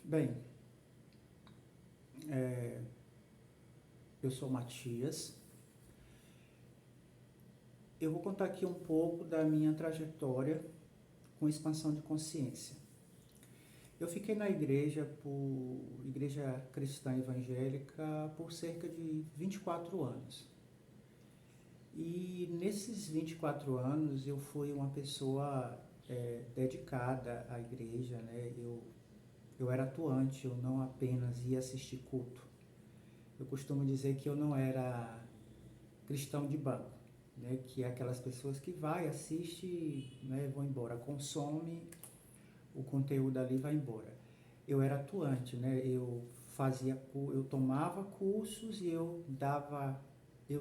Bem, eu sou Matias. Eu vou contar aqui um pouco da minha trajetória com expansão de consciência. Eu fiquei na igreja cristã evangélica, por cerca de 24 anos. E nesses 24 anos eu fui uma pessoa dedicada à igreja, né? Eu era atuante, eu não apenas ia assistir culto. Eu costumo dizer que eu não era cristão de banco, né? Que é aquelas pessoas que vai, assiste, né? Vão embora, consome o conteúdo ali, vai embora. Eu era atuante, né? Eu tomava cursos e eu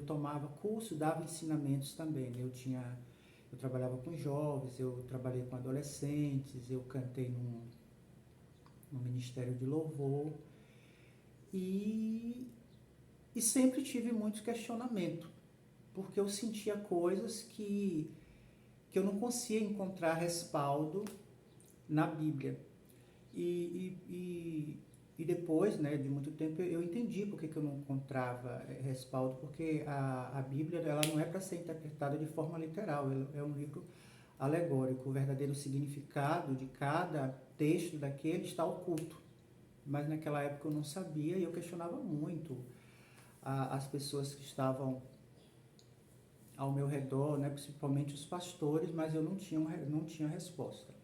tomava curso, dava ensinamentos também, né? Eu trabalhava com jovens, eu trabalhei com adolescentes, eu cantei no ministério de louvor e, e sempre tive muito questionamento, porque eu sentia coisas que eu não conseguia encontrar respaldo na Bíblia. E depois, né, de muito tempo, eu entendi porque que eu não encontrava respaldo, porque a Bíblia ela não é para ser interpretada de forma literal, ela é um livro alegórico. O verdadeiro significado de cada texto daquele está oculto. Mas naquela época eu não sabia e eu questionava muito as pessoas que estavam ao meu redor, né, principalmente os pastores, mas eu não tinha resposta.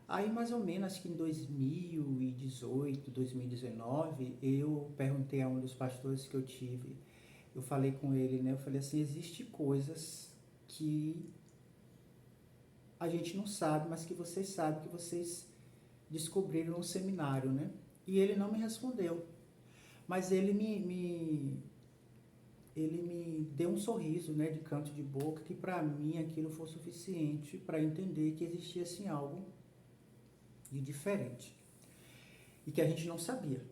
Aí, mais ou menos, acho que em 2018, 2019, eu perguntei a um dos pastores que eu tive, eu falei com ele, né? Eu falei assim, existe coisas que a gente não sabe, mas que vocês sabem, que vocês descobriram no seminário, né? E ele não me respondeu, mas ele me deu um sorriso, né, de canto de boca, que para mim aquilo foi suficiente para entender que existia assim algo de diferente e que a gente não sabia,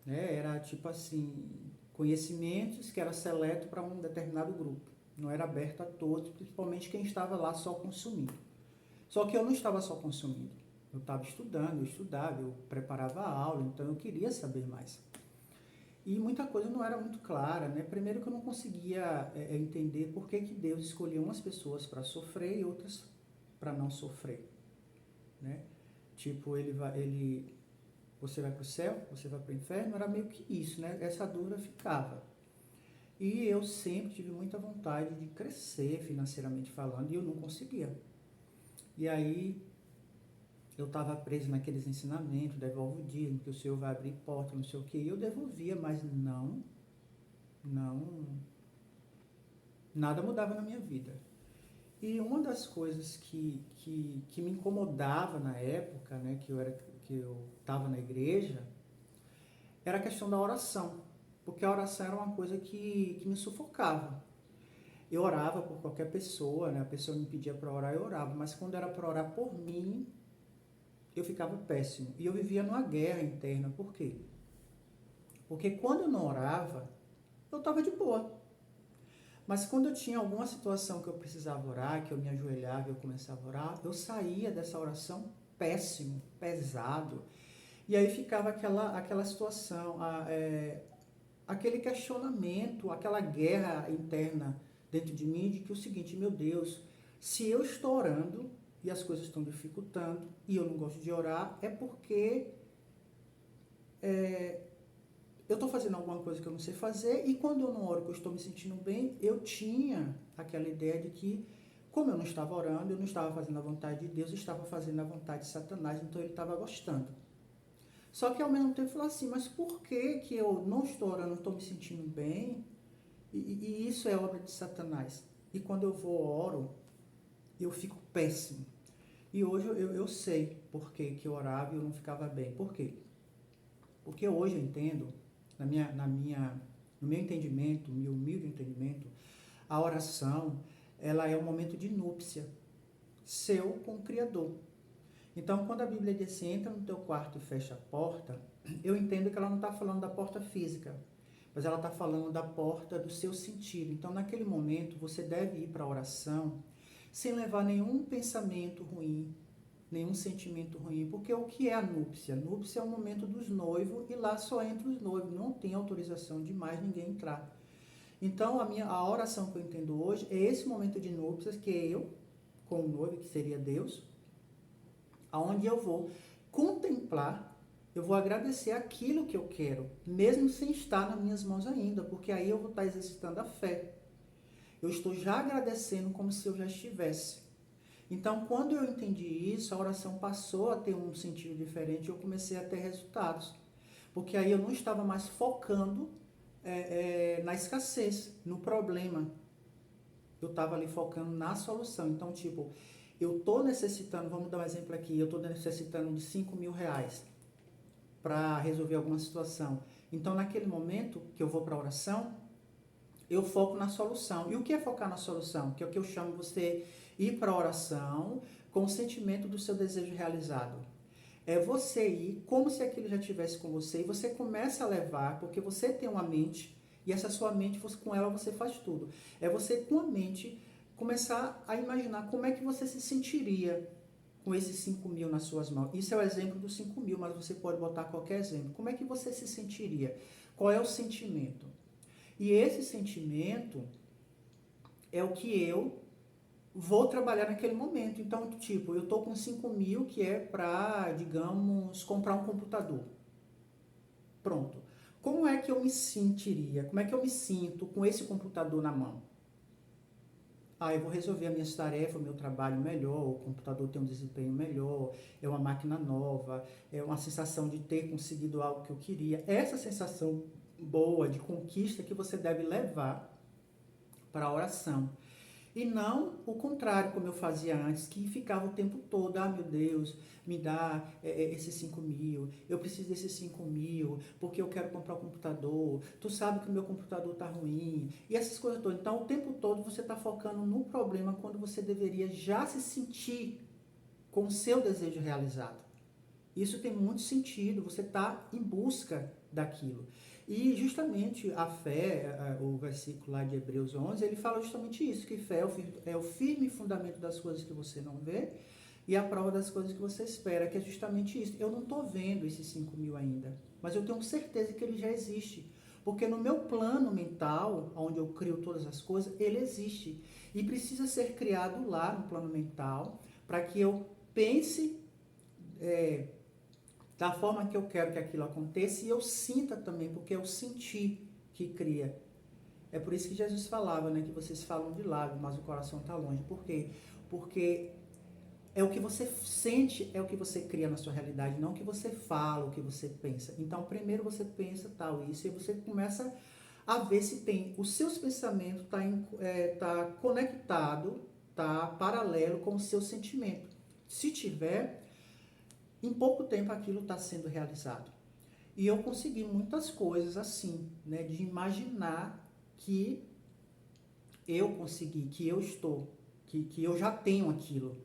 né? Era tipo assim, conhecimentos que era seleto para um determinado grupo, não era aberto a todos, principalmente quem estava lá só consumindo. Só que eu não estava só consumindo, eu estava estudando, eu estudava, eu preparava a aula, então eu queria saber mais. E muita coisa não era muito clara, né? Primeiro que eu não conseguia entender por que Deus escolheu umas pessoas para sofrer e outras para não sofrer, né? Tipo, você vai para o céu, você vai para o inferno, era meio que isso, né? Essa dúvida ficava. E eu sempre tive muita vontade de crescer financeiramente falando e eu não conseguia. E aí eu estava preso naqueles ensinamentos, devolve o dízimo, que o Senhor vai abrir porta, não sei o quê. E eu devolvia, mas não, nada mudava na minha vida. E uma das coisas que me incomodava na época, né, que eu estava na igreja, era a questão da oração. Porque a oração era uma coisa que me sufocava. Eu orava por qualquer pessoa, né? A pessoa me pedia para orar, eu orava. Mas quando era para orar por mim, eu ficava péssimo. E eu vivia numa guerra interna. Por quê? Porque quando eu não orava, eu estava de boa. Mas quando eu tinha alguma situação que eu precisava orar, que eu me ajoelhava e eu começava a orar, eu saía dessa oração péssimo, pesado. E aí ficava aquela situação, aquele questionamento, aquela guerra interna dentro de mim de que o seguinte, meu Deus, se eu estou orando e as coisas estão dificultando e eu não gosto de orar, é porque eu estou fazendo alguma coisa que eu não sei fazer e quando eu não oro, que eu estou me sentindo bem, eu tinha aquela ideia de que, como eu não estava orando, eu não estava fazendo a vontade de Deus, eu estava fazendo a vontade de Satanás, então ele estava gostando. Só que ao mesmo tempo eu falei assim, mas por que eu não estou orando, não estou me sentindo bem? E isso é obra de Satanás. E quando eu vou oro, eu fico péssimo. E hoje eu sei por que eu orava e eu não ficava bem. Por quê? Porque hoje eu entendo, no meu entendimento, meu humilde entendimento, a oração, ela é um momento de núpcia seu com o Criador. Então, quando a Bíblia diz assim, entra no teu quarto e fecha a porta, eu entendo que ela não está falando da porta física, mas ela está falando da porta do seu sentido. Então, naquele momento, você deve ir para a oração sem levar nenhum pensamento ruim, nenhum sentimento ruim, porque o que é a núpcia? Núpcia é o momento dos noivos e lá só entra os noivos, não tem autorização de mais ninguém entrar. Então a oração que eu entendo hoje é esse momento de núpcias, que é eu com o noivo, que seria Deus, aonde eu vou contemplar, eu vou agradecer aquilo que eu quero, mesmo sem estar nas minhas mãos ainda, porque aí eu vou estar exercitando a fé. Eu estou já agradecendo como se eu já estivesse. Então, quando eu entendi isso, a oração passou a ter um sentido diferente e eu comecei a ter resultados. Porque aí eu não estava mais focando na escassez, no problema. Eu estava ali focando na solução. Então, tipo, eu estou necessitando, vamos dar um exemplo aqui, eu estou necessitando de 5 mil reais para resolver alguma situação. Então, naquele momento que eu vou para a oração, eu foco na solução. E o que é focar na solução? Que é o que eu chamo você ir para a oração com o sentimento do seu desejo realizado. É você ir como se aquilo já estivesse com você e você começa a levar, porque você tem uma mente e essa sua mente, com ela você faz tudo. É você com a mente começar a imaginar como é que você se sentiria com esses 5 mil nas suas mãos. Isso é o exemplo dos 5 mil, mas você pode botar qualquer exemplo. Como é que você se sentiria? Qual é o sentimento? E esse sentimento é o que eu vou trabalhar naquele momento. Então, tipo, eu tô com 5 mil que é para, digamos, comprar um computador. Pronto. Como é que eu me sentiria? Como é que eu me sinto com esse computador na mão? Eu vou resolver as minhas tarefas, o meu trabalho melhor, o computador tem um desempenho melhor, é uma máquina nova, é uma sensação de ter conseguido algo que eu queria. Essa sensação boa de conquista que você deve levar para a oração. E não o contrário, como eu fazia antes, que ficava o tempo todo, meu Deus, me dá esses 5 mil, eu preciso desses 5 mil, porque eu quero comprar um computador, tu sabe que o meu computador está ruim, e essas coisas todas. Então, o tempo todo você está focando no problema, quando você deveria já se sentir com o seu desejo realizado. Isso tem muito sentido, você está em busca daquilo. E justamente a fé, o versículo lá de Hebreus 11, ele fala justamente isso, que fé é o firme fundamento das coisas que você não vê e a prova das coisas que você espera, que é justamente isso. Eu não estou vendo esses 5 mil ainda, mas eu tenho certeza que ele já existe. Porque no meu plano mental, onde eu crio todas as coisas, ele existe. E precisa ser criado lá no plano mental, para que eu pense da forma que eu quero que aquilo aconteça e eu sinta também, porque é o sentir que cria. É por isso que Jesus falava, né, que vocês falam de lábio, mas o coração está longe. Por quê? Porque é o que você sente, é o que você cria na sua realidade, não o que você fala, o que você pensa. Então, primeiro você pensa tal, isso, e você começa a ver se tem, os seus pensamentos tá conectado, tá paralelo com o seu sentimento. Se tiver, em pouco tempo aquilo está sendo realizado. E eu consegui muitas coisas assim, né, de imaginar que eu consegui, que eu estou, que eu já tenho aquilo.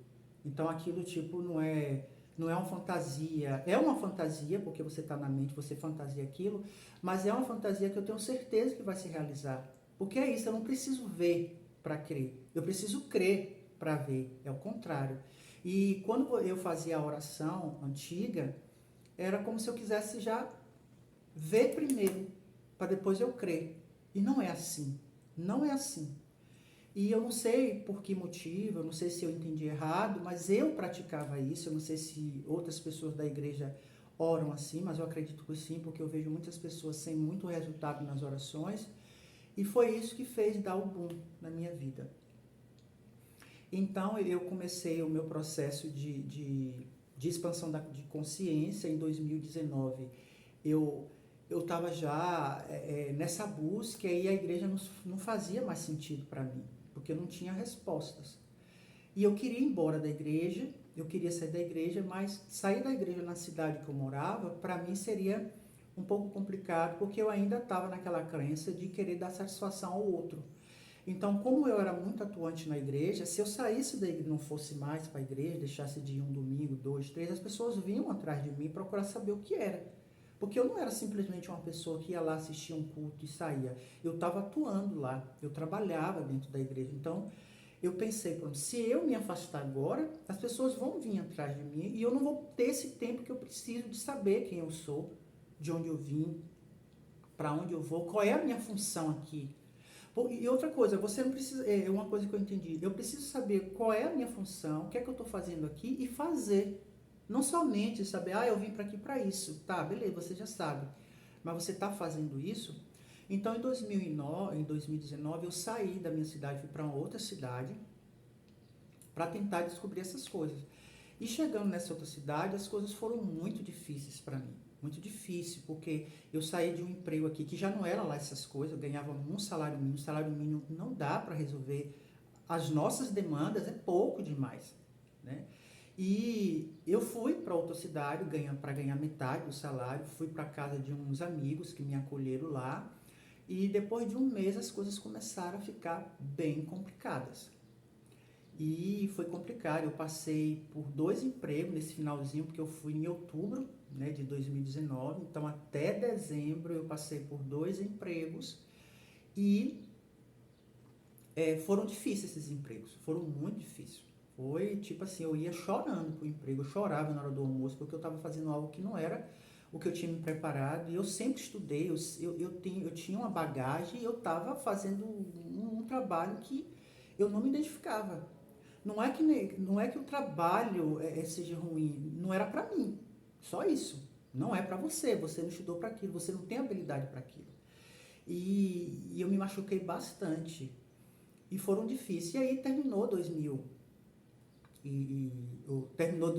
Então aquilo tipo não é uma fantasia, é uma fantasia porque você está na mente, você fantasia aquilo, mas é uma fantasia que eu tenho certeza que vai se realizar. Porque é isso, eu não preciso ver para crer, eu preciso crer para ver, é o contrário. E quando eu fazia a oração antiga, era como se eu quisesse já ver primeiro, para depois eu crer. E não é assim. Não é assim. E eu não sei por que motivo, eu não sei se eu entendi errado, mas eu praticava isso. Eu não sei se outras pessoas da igreja oram assim, mas eu acredito que sim, porque eu vejo muitas pessoas sem muito resultado nas orações. E foi isso que fez dar o boom na minha vida. Então, eu comecei o meu processo de expansão de consciência em 2019. Eu estava já nessa busca e a igreja não fazia mais sentido para mim, porque eu não tinha respostas. E eu queria ir embora da igreja, eu queria sair da igreja, mas sair da igreja na cidade que eu morava, para mim seria um pouco complicado, porque eu ainda estava naquela crença de querer dar satisfação ao outro. Então, como eu era muito atuante na igreja, se eu saísse da igreja, não fosse mais para a igreja, deixasse de ir um domingo, 2, 3, as pessoas vinham atrás de mim procurar saber o que era. Porque eu não era simplesmente uma pessoa que ia lá assistir um culto e saía. Eu estava atuando lá, eu trabalhava dentro da igreja. Então, eu pensei, pronto, se eu me afastar agora, as pessoas vão vir atrás de mim e eu não vou ter esse tempo que eu preciso de saber quem eu sou, de onde eu vim, para onde eu vou, qual é a minha função aqui. E outra coisa, você não precisa, é uma coisa que eu entendi, eu preciso saber qual é a minha função, o que é que eu estou fazendo aqui e fazer. Não somente saber, eu vim para aqui para isso. Tá, beleza, você já sabe. Mas você está fazendo isso? Então, em 2009, em 2019, eu saí da minha cidade, fui para uma outra cidade para tentar descobrir essas coisas. E chegando nessa outra cidade, as coisas foram muito difíceis para mim. Muito difícil, porque eu saí de um emprego aqui que já não era lá essas coisas, eu ganhava um salário mínimo. O salário mínimo não dá para resolver as nossas demandas, é pouco demais, né? E eu fui para outra cidade para ganhar metade do salário, fui para casa de uns amigos que me acolheram lá, e depois de um mês as coisas começaram a ficar bem complicadas. E foi complicado, eu passei por 2 empregos nesse finalzinho, porque eu fui em outubro, né, de 2019, então até dezembro eu passei por 2 empregos e foram difíceis esses empregos, foram muito difíceis. Foi tipo assim, eu ia chorando pro emprego, eu chorava na hora do almoço, porque eu estava fazendo algo que não era o que eu tinha me preparado, e eu sempre estudei, eu tinha uma bagagem e eu estava fazendo um trabalho que eu não me identificava. Não é que o trabalho seja ruim, não era para mim, só isso. Não é para você, você não estudou para aquilo, você não tem habilidade para aquilo. E eu me machuquei bastante, e foram difíceis. E aí terminou 2000, terminou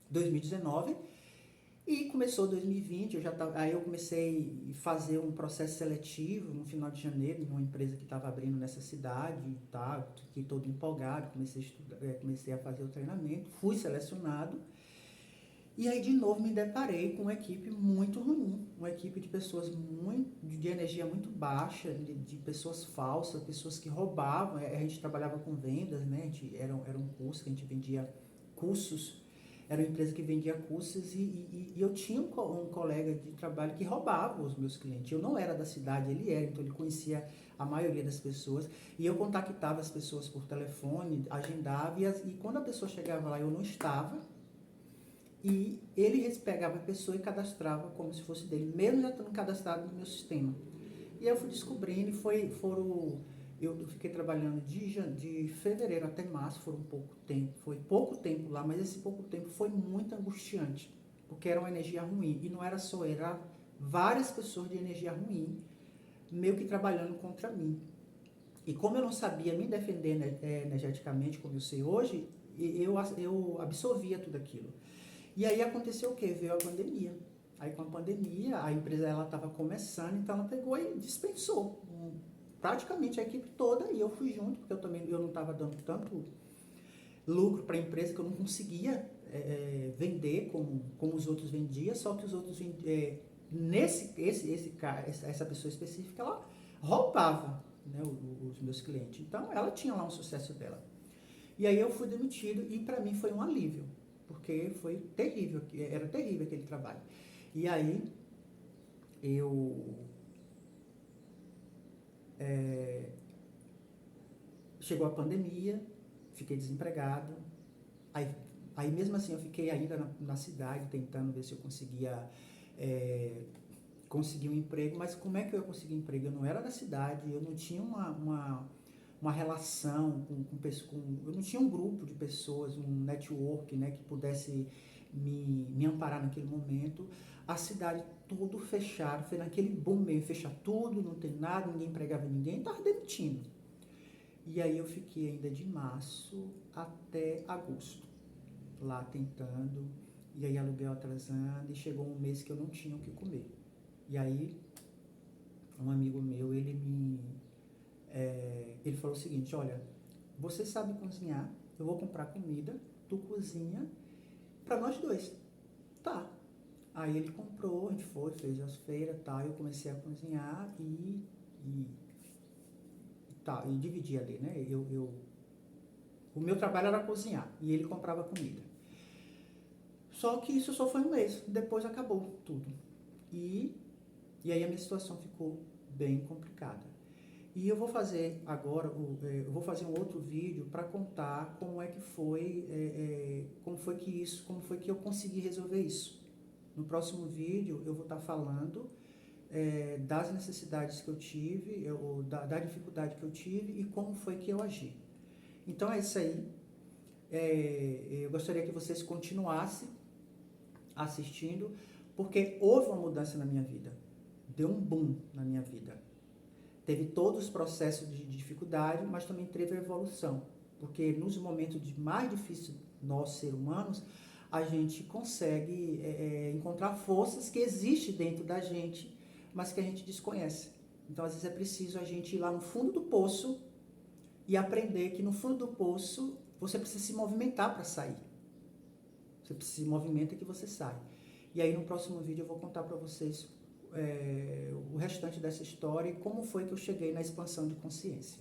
2019 e começou 2020. Aí eu comecei a fazer um processo seletivo no final de janeiro, numa empresa que estava abrindo nessa cidade, tá? Fiquei todo empolgado, comecei a fazer o treinamento, fui selecionado. E aí de novo me deparei com uma equipe muito ruim, uma equipe de pessoas de energia muito baixa, de pessoas falsas, pessoas que roubavam. A gente trabalhava com vendas, né? Era um curso que a gente vendia cursos, era uma empresa que vendia cursos e eu tinha um colega de trabalho que roubava os meus clientes. Eu não era da cidade, ele era, então ele conhecia a maioria das pessoas e eu contactava as pessoas por telefone, agendava e quando a pessoa chegava lá eu não estava. E ele pegava a pessoa e cadastrava como se fosse dele, mesmo já estando cadastrado no meu sistema. E aí eu fui descobrindo, eu fiquei trabalhando de fevereiro até março, foi pouco tempo lá, mas esse pouco tempo foi muito angustiante, porque era uma energia ruim, e não era só eu, era várias pessoas de energia ruim, meio que trabalhando contra mim. E como eu não sabia me defender energeticamente como eu sei hoje, eu absorvia tudo aquilo. E aí aconteceu o quê? Veio a pandemia. Aí com a pandemia, a empresa estava começando, então ela pegou e dispensou praticamente a equipe toda, e eu fui junto, porque eu não estava dando tanto lucro para a empresa que eu não conseguia vender como os outros vendiam, só que os outros vendiam. Essa pessoa específica, ela roubava, né, os meus clientes. Então ela tinha lá um sucesso dela. E aí eu fui demitido e para mim foi um alívio, porque foi terrível, era terrível aquele trabalho. E aí chegou a pandemia, fiquei desempregado, aí mesmo assim eu fiquei ainda na cidade tentando ver se eu conseguia conseguir um emprego, mas como é que eu ia conseguir emprego? Eu não era da cidade, eu não tinha uma relação eu não tinha um grupo de pessoas, um network, né, que pudesse me amparar naquele momento. A cidade tudo fechado, foi naquele boom meio, fechar tudo, não tem nada, ninguém empregava ninguém, estava demitindo. E aí eu fiquei ainda de março até agosto, lá tentando, e aí aluguel atrasando, e chegou um mês que eu não tinha o que comer. E aí, um amigo meu, ele falou o seguinte: olha, você sabe cozinhar, eu vou comprar comida, tu cozinha para nós dois. Tá. Aí ele comprou, a gente fez as feiras, tá, eu comecei a cozinhar e dividi ali, né? O meu trabalho era cozinhar e ele comprava comida. Só que isso só foi um mês, depois acabou tudo. E aí a minha situação ficou bem complicada. E eu vou fazer agora, eu vou fazer um outro vídeo para contar como é que foi, como foi que eu consegui resolver isso. No próximo vídeo eu vou estar falando das necessidades que eu tive, da dificuldade que eu tive e como foi que eu agi. Então é isso aí. Eu gostaria que vocês continuassem assistindo, porque houve uma mudança na minha vida. Deu um boom na minha vida. Teve todos os processos de dificuldade, mas também teve a evolução. Porque nos momentos mais difíceis, nós, seres humanos, a gente consegue encontrar forças que existem dentro da gente, mas que a gente desconhece. Então, às vezes é preciso a gente ir lá no fundo do poço e aprender que no fundo do poço você precisa se movimentar para sair. Você se movimenta que você sai. E aí no próximo vídeo eu vou contar para vocês o restante dessa história e como foi que eu cheguei na expansão de consciência.